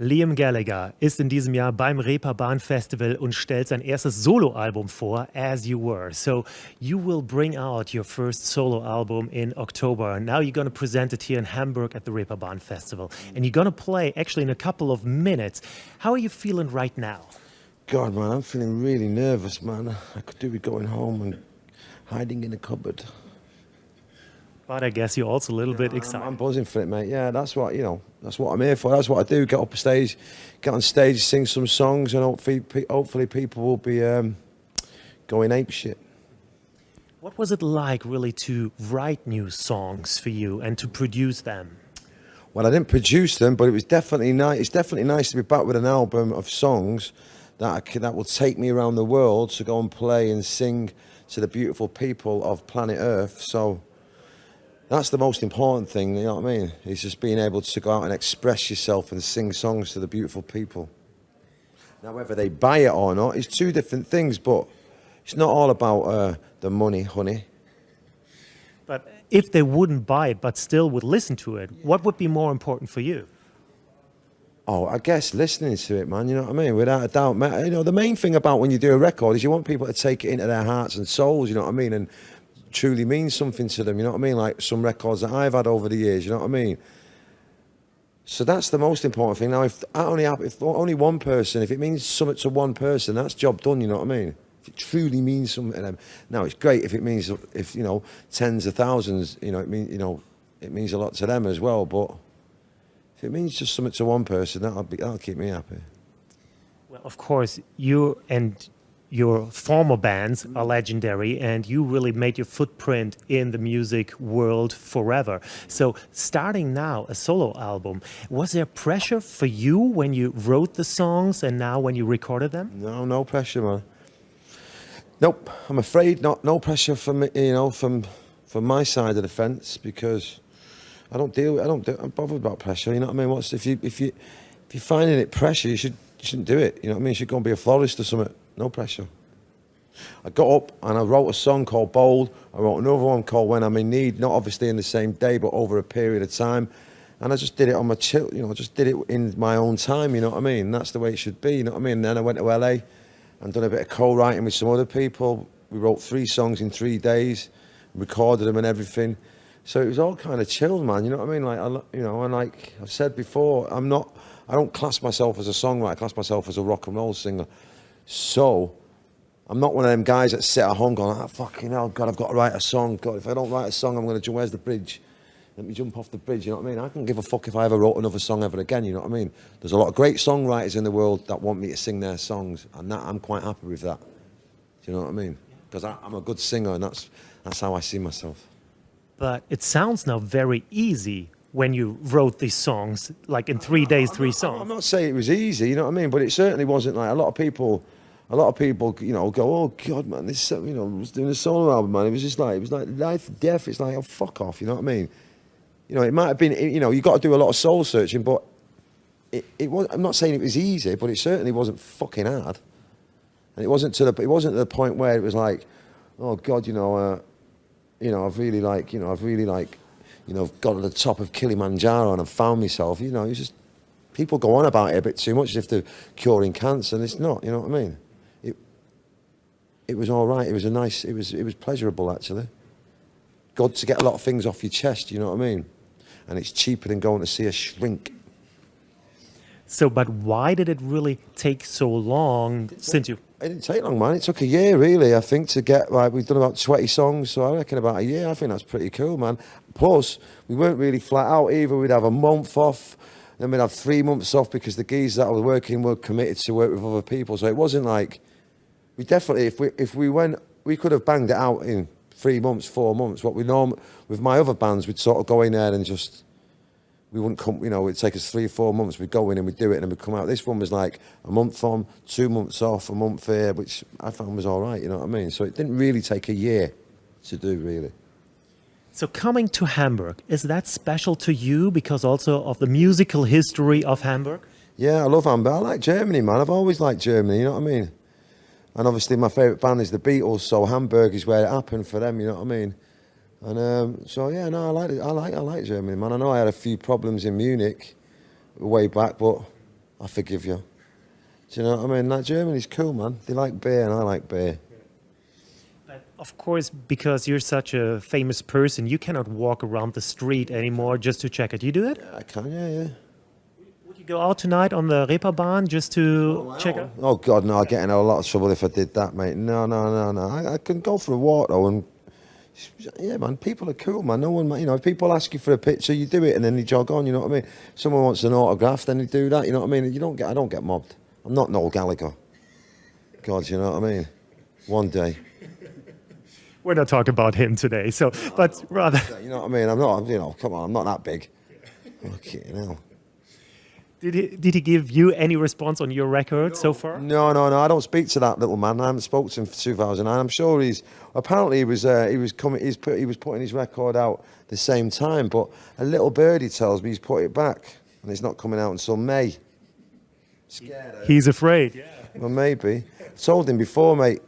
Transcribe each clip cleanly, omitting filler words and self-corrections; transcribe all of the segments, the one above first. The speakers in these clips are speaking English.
Liam Gallagher ist in diesem Jahr beim Reeperbahn Festival und stellt sein erstes Soloalbum vor, As You Were. So you will bring out your first solo album in October. Now you're going to present it here in Hamburg at the Reeperbahn Festival. And you're going to play actually in a couple of minutes. How are you feeling right now? God, man, I'm feeling really nervous, man. I could do with going home and hiding in a cupboard. But I guess you're also a little bit excited. I'm buzzing for it, mate. Yeah, that's what, that's what I'm here for. That's what I do. Get up stage, get on stage, sing some songs, and hopefully people will be going ape shit. What was it like really to write new songs for you and to produce them? Well, I didn't produce them, but it was definitely nice. It's definitely nice to be back with an album of songs that will take me around the world to go and play and sing to the beautiful people of planet Earth. So that's the most important thing, you know what I mean? It's just being able to go out and express yourself and sing songs to the beautiful people. Now, whether they buy it or not, it's two different things, but it's not all about the money, honey. But if they wouldn't buy it but still would listen to it, what would be more important for you? Oh, I guess listening to it, man, you know what I mean? Without a doubt, man. You know, the main thing about when you do a record is you want people to take it into their hearts and souls, you know what I mean? And truly means something to them, you know what I mean? Like some records that I've had over the years, you know what I mean? So that's the most important thing. Now, if only one person, if it means something to one person, that's job done, you know what I mean? If it truly means something to them. Now, it's great if it means, tens of thousands, it means a lot to them as well, but if it means just something to one person, that'll keep me happy. Well, of course, you and your former bands are legendary, and you really made your footprint in the music world forever. So starting now a solo album, was there pressure for you when you wrote the songs and now when you recorded them? No pressure, man. Nope, I'm afraid no pressure from from my side of the fence, because I'm bothered about pressure, you know what I mean? If you're finding it pressure, you shouldn't do it, you know what I mean? You should go and be a florist or something. No pressure. I got up and I wrote a song called Bold. I wrote another one called When I'm in Need, not obviously in the same day, but over a period of time. And I just did it on my chill, I just did it in my own time, you know what I mean? That's the way it should be, you know what I mean? And then I went to LA and done a bit of co-writing with some other people. We wrote 3 songs in 3 days, recorded them and everything. So it was all kind of chilled, man, you know what I mean? And like I've said before, I don't class myself as a songwriter, I class myself as a rock and roll singer. So I'm not one of them guys that sit at home going, fucking hell, God, I've got to write a song. God, if I don't write a song, I'm going to jump, where's the bridge? Let me jump off the bridge, you know what I mean? I can give a fuck if I ever wrote another song ever again, you know what I mean? There's a lot of great songwriters in the world that want me to sing their songs, and I'm quite happy with that. Do you know what I mean? Because I'm a good singer, and that's how I see myself. But it sounds now very easy when you wrote these songs, like in 3 days, 3 songs. I'm not saying it was easy, you know what I mean? But it certainly wasn't. Like a lot of people, go, oh God, man, this, was doing a solo album, man. It was like life or death. It's like, oh, fuck off, you know what I mean? It might have been, you got to do a lot of soul searching, but it was. I'm not saying it was easy, but it certainly wasn't fucking hard. And it wasn't to the point where it was like, oh God, I've really got to the top of Kilimanjaro and I've found myself. It's just people go on about it a bit too much as if they're curing cancer, and it's not. You know what I mean? It was all right. It was pleasurable, actually. Good to get a lot of things off your chest. You know what I mean? And it's cheaper than going to see a shrink. So, but why did it really take so long since you? It didn't take long, man. It took a year, really, I think, to get, we've done about 20 songs, so I reckon about a year. I think that's pretty cool, man. Plus, we weren't really flat out either. We'd have a month off, then we'd have 3 months off because the geezers that I was working were committed to work with other people. So it wasn't like, we definitely, if we went, we could have banged it out in 3 months, 4 months. What we normally, with my other bands, we'd sort of go in there and just, we wouldn't come, it'd take us 3 or 4 months. We'd go in and we'd do it and then we'd come out. This one was like a month on, 2 months off, a month here, which I found was all right, you know what I mean? So it didn't really take a year to do, really. So coming to Hamburg, is that special to you because also of the musical history of Hamburg? Yeah, I love Hamburg. I like Germany, man. I've always liked Germany, you know what I mean? And obviously my favourite band is the Beatles, so Hamburg is where it happened for them, you know what I mean? And so yeah, no, I like it. I like Germany, man. I know I had a few problems in Munich way back, but I forgive you. Do you know what I mean? Like, Germany's cool, man. They like beer and I like beer. But of course, because you're such a famous person, you cannot walk around the street anymore just to check it. You do it? Yeah, I can, yeah. Would you go out tonight on the Reeperbahn just to check out? Oh, God, no, I'd get in a lot of trouble if I did that, mate. No. I can go for a walk, though, and yeah, man, people are cool, man. No one, you know, if people ask you for a picture, you do it and then you jog on, you know what I mean? If someone wants an autograph, then you do that, you know what I mean? I don't get mobbed. I'm not Noel Gallagher. God, you know what I mean? One day. We're not talking about him today, so, but rather... You know what I mean? I'm not, you know, come on, I'm not that big. Okay, now. Did he give you any response on your record so far? No. I don't speak to that little man. I haven't spoken to him for 2009. I'm sure apparently he was putting his record out the same time. But a little birdie tells me he's put it back and it's not coming out until May. Scared. He's afraid. Yeah. Well, maybe. I told him before, mate.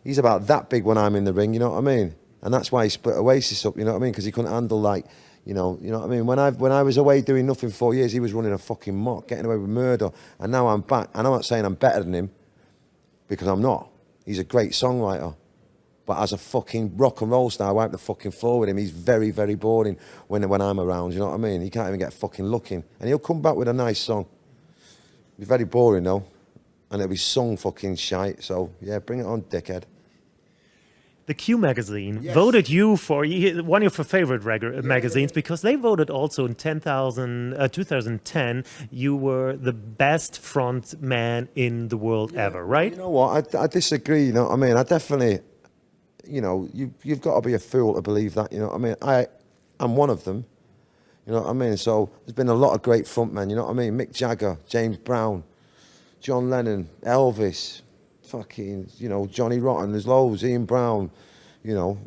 He's about that big when I'm in the ring. You know what I mean? And that's why he split Oasis up. You know what I mean? Because he couldn't handle like. You know what I mean? When I was away doing nothing for 4 years, he was running a fucking mock, getting away with murder. And now I'm back. And I'm not saying I'm better than him, because I'm not. He's a great songwriter. But as a fucking rock and roll star, I wipe the fucking floor with him. He's very, very boring when I'm around, you know what I mean? He can't even get fucking looking. And he'll come back with a nice song. Be very boring though. And it'll be sung fucking shite. So, yeah, bring it on, dickhead. The Q magazine voted you for one of your favorite magazines because they voted also in 2010 you were the best front man in the world ever, right? You know what? I disagree. You know what I mean? I definitely, you know, you've got to be a fool to believe that. You know what I mean? I'm one of them. You know what I mean? So there's been a lot of great frontmen. You know what I mean? Mick Jagger, James Brown, John Lennon, Elvis. Fucking, you know, Johnny Rotten, there's loads, Ian Brown, you know,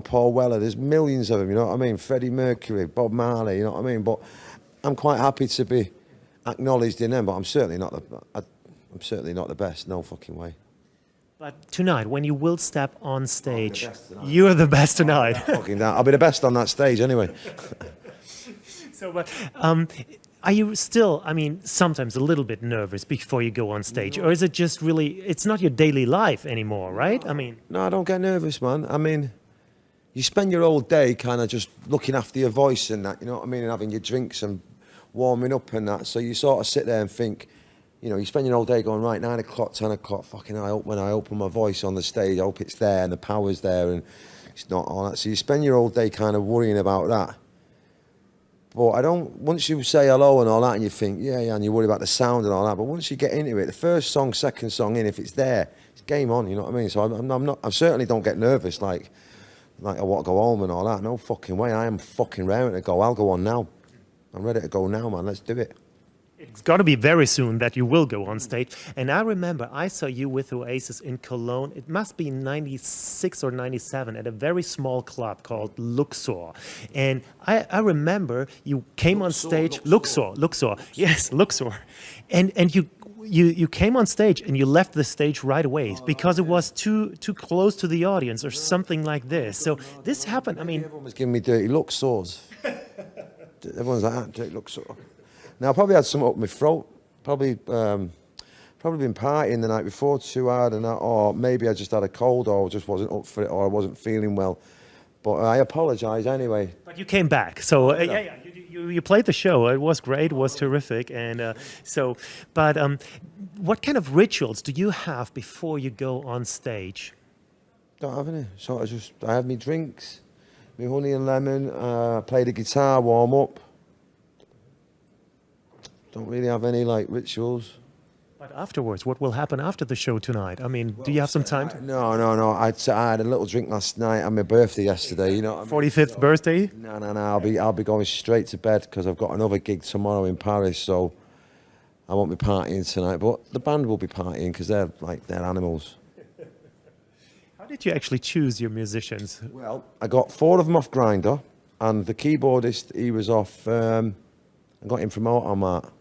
Paul Weller, there's millions of them, you know what I mean? Freddie Mercury, Bob Marley, you know what I mean? But I'm quite happy to be acknowledged in them, but I'm certainly not the best, no fucking way. But tonight, when you will step on stage, you're the best tonight. I'll be the best on that stage anyway. So, are you still, I mean, sometimes a little bit nervous before you go on stage? Or is it just really, it's not your daily life anymore, right? I mean... No, I don't get nervous, man. I mean, you spend your whole day kind of just looking after your voice and that, you know what I mean? And having your drinks and warming up and that. So you sort of sit there and think, you know, you spend your whole day going, right, 9 o'clock, 10 o'clock, fucking I hope when I open my voice on the stage, I hope it's there and the power's there and it's not all that. So you spend your whole day kind of worrying about that. But I don't, once you say hello and all that and you think, yeah, and you worry about the sound and all that, but once you get into it, the first song, second song in, if it's there, it's game on, you know what I mean? So I certainly don't get nervous like I want to go home and all that. No fucking way, I am fucking raring to go. I'll go on now. I'm ready to go now, man, let's do it. It's got to be very soon that you will go on stage. And I remember I saw you with Oasis in Cologne. It must be 96 or 97 at a very small club called Luxor. And I remember you came on stage. Luxor. Yes, Luxor. And you came on stage and you left the stage right away because it was too close to the audience or something like this. So this happened. I mean, everyone was giving me dirty Luxors. Everyone's like, ah, dirty Luxor. Now, I probably had something up my throat. Probably been partying the night before too hard, and that, or maybe I just had a cold, or just wasn't up for it, or I wasn't feeling well. But I apologise anyway. But you came back, so you played the show. It was great. It was terrific, and what kind of rituals do you have before you go on stage? Don't have any. So I have my drinks, my honey and lemon. Play the guitar, warm up. Don't really have any like rituals. But afterwards, what will happen after the show tonight? I mean, do you have some time? No. I had a little drink last night on my birthday yesterday. You know, 45th birthday? No. I'll be going straight to bed because I've got another gig tomorrow in Paris, so I won't be partying tonight. But the band will be partying because they're animals. How did you actually choose your musicians? Well, I got 4 of them off Grindr, and the keyboardist, he was off. I got him from Automat.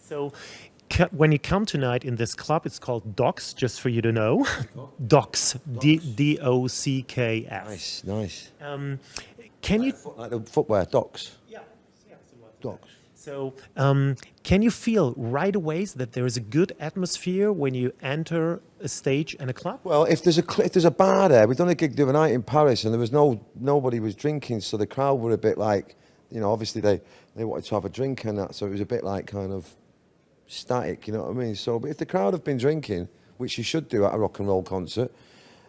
So when you come tonight in this club, it's called Docks, just for you to know. Docks, D-O-C-K-S. Nice. Can you... Like the footwear, Docks. Yeah. Dogs. So, can you feel right away that there is a good atmosphere when you enter a stage and a club? Well, if there's a bar there, we've done a gig the other night in Paris, and there was nobody was drinking, so the crowd were a bit like, you know, obviously they wanted to have a drink and that, so it was a bit like kind of static, you know what I mean? So, but if the crowd have been drinking, which you should do at a rock and roll concert,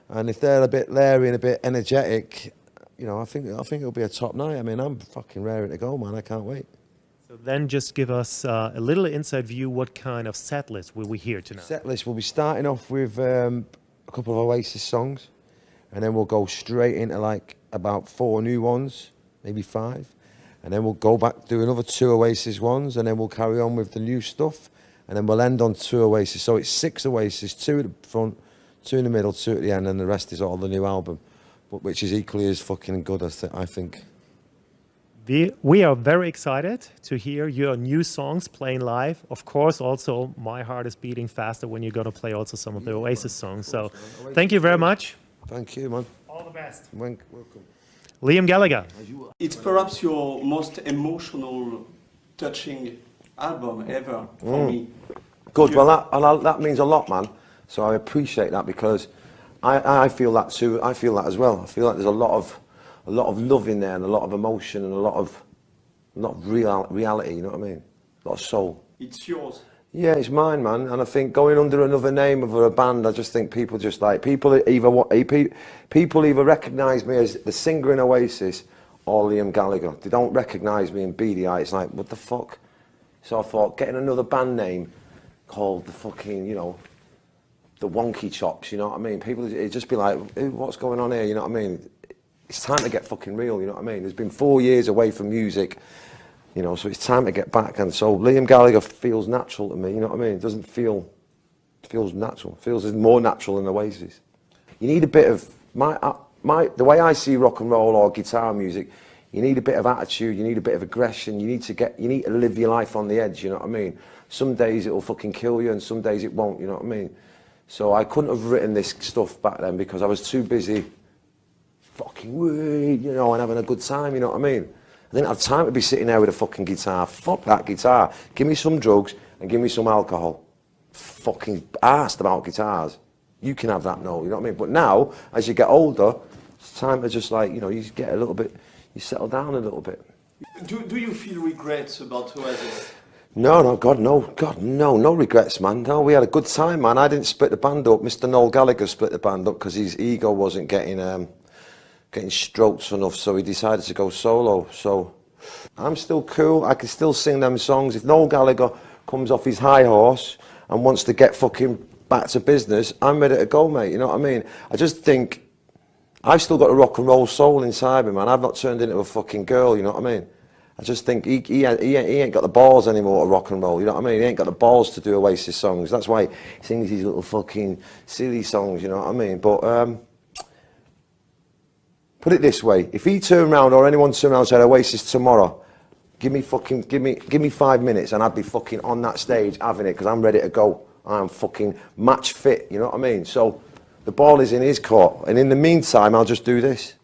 and if they're a bit leery and a bit energetic, you know, I think it'll be a top night. I mean, I'm fucking raring to go, man. I can't wait. So then just give us a little inside view, what kind of set list will we hear tonight? Set list, we'll be starting off with a couple of Oasis songs, and then we'll go straight into like about 4 new ones, maybe 5, and then we'll go back, do another 2 Oasis ones, and then we'll carry on with the new stuff, and then we'll end on 2 Oasis. So it's 6 Oasis, 2 at the front, 2 in the middle, 2 at the end, and the rest is all the new album, but which is equally as fucking good, I think. We are very excited to hear your new songs playing live. Of course, also my heart is beating faster when you're going to play also some of the Oasis songs. So thank you very much. Thank you, man. All the best. Welcome. Liam Gallagher. It's perhaps your most emotional, touching album ever for me. Good. Well, that means a lot, man. So I appreciate that, because I feel that too. I feel that as well. I feel like there's a lot of love in there, and a lot of emotion, and a lot of reality. You know what I mean? A lot of soul. It's yours. Yeah, it's mine, man. And I think going under another name of a band, I just think people either recognise me as the singer in Oasis or Liam Gallagher. They don't recognise me in BDI. It's like, what the fuck? So I thought, getting another band name called the fucking, you know, the Wonky Chops, you know what I mean? People, it'd just be like, what's going on here, you know what I mean? It's time to get fucking real, you know what I mean? There's been 4 years away from music, you know, so it's time to get back. And so Liam Gallagher feels natural to me, you know what I mean? It doesn't feel, it feels natural. It feels more natural than Oasis. You need a bit of, the way I see rock and roll or guitar music, you need a bit of attitude, you need a bit of aggression, you need to live your life on the edge, you know what I mean? Some days it'll fucking kill you, and some days it won't, you know what I mean? So I couldn't have written this stuff back then because I was too busy fucking weed, you know, and having a good time, you know what I mean? I didn't have time to be sitting there with a fucking guitar. Fuck that guitar. Give me some drugs and give me some alcohol. Fucking arsed about guitars. You can have that, no, you know what I mean? But now, as you get older, it's time to just like, you know, you just get a little bit, you settle down a little bit. Do you feel regrets about Oasis? No, God, no regrets, man. No, we had a good time, man. I didn't split the band up. Mr. Noel Gallagher split the band up because his ego wasn't getting stroked enough, so he decided to go solo. So I'm still cool. I can still sing them songs. If Noel Gallagher comes off his high horse and wants to get fucking back to business, I'm ready to go, mate. You know what I mean? I just think I've still got a rock and roll soul inside me, man. I've not turned into a fucking girl, you know what I mean? I just think he ain't got the balls anymore to rock and roll, you know what I mean? He ain't got the balls to do Oasis songs. That's why he sings these little fucking silly songs, you know what I mean? But put it this way, if he turned around or anyone turned around and said Oasis tomorrow, give me 5 minutes and I'd be fucking on that stage having it, because I'm ready to go. I'm fucking match fit, you know what I mean? So the ball is in his court, and in the meantime I'll just do this.